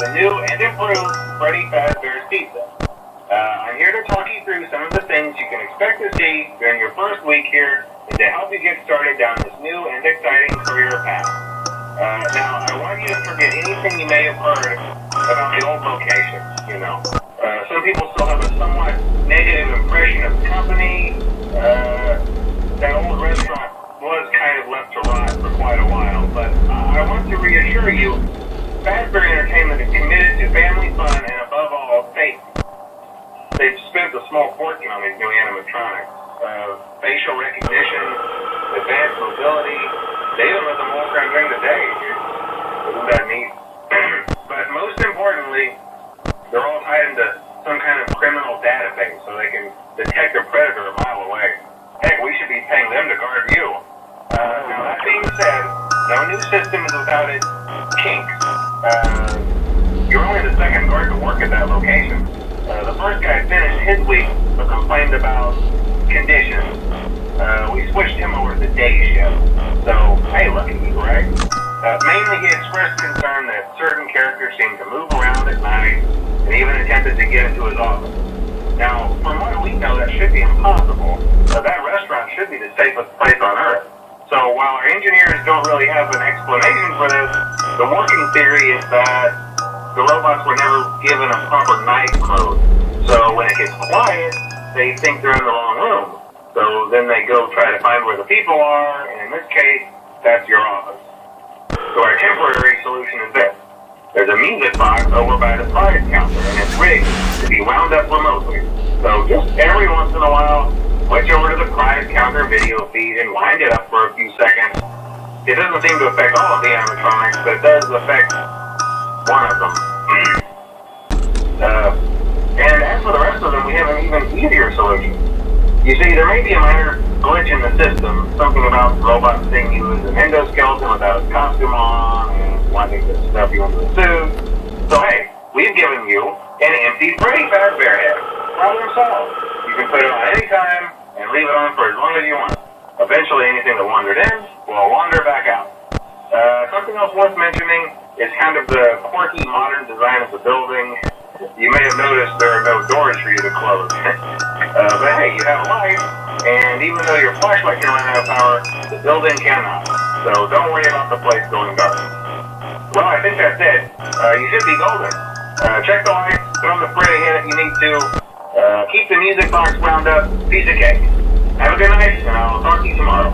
the new and improved Freddy Fazbear's Pizza. I'm here to talk you through some of the things you can expect to see during your first week here and to help you get started down this new and exciting career path. Now, I want you to forget anything you may have heard about the old locations, you know. Some people still have a somewhat negative impression of the company. That old restaurant was kind of left to rot for quite a while, but I want to reassure you, Fazbear Entertainment is committed to family fun and above all, safety. They've spent a small fortune on these new animatronics. Facial recognition, advanced mobility, they even let them walk around during the day. Isn't that neat? But most importantly, they're all tied into some kind of criminal database so they can detect a predator a mile away. Heck, we should be paying them to guard you. Now that being said, no new system is without its kinks. You're only the second guard to work at that location. The first guy finished his week but complained about conditions. We switched him over to the day shift. So, hey, look at you, right? Mainly he expressed concern that certain characters seemed to move around at night and even attempted to get into his office. Now, from what we know, that should be impossible. That restaurant should be the safest place on Earth. So while our engineers don't really have an explanation for this, the working theory is that the robots were never given a proper night mode. So when it gets quiet, they think they're in the wrong room. So then they go try to find where the people are, and in this case, that's your office. So our temporary solution is this. There's a music box over by the prize counter, and it's rigged to be wound up remotely. So just every once in a while, switch over to the prize counter video feed and wind it up for a few seconds. It doesn't seem to affect all of the animatronics, but it does affect one of them. And as for the rest of them, we have an even easier solution. You see, there may be a minor glitch in the system, something about robots seeing you as an endoskeleton without a costume on, and wanting to stuff you into a suit. So hey, we've given you an empty Freddy Fazbear head. Problem solved. You can put it on any time and leave it on for as long as you want. Eventually anything that wandered in will wander back out. Something else worth mentioning is kind of the quirky modern design of the building. You may have noticed there are no doors for you to close. But hey, you have a light, and even though your flashlight can run out of power, the building cannot. So don't worry about the place going dark. Well, I think that's it. You should be golden. Check the lights, throw the Freddy head if you need to. Keep the music box wound up. Piece of cake. Have a good night, and I'll talk to you tomorrow.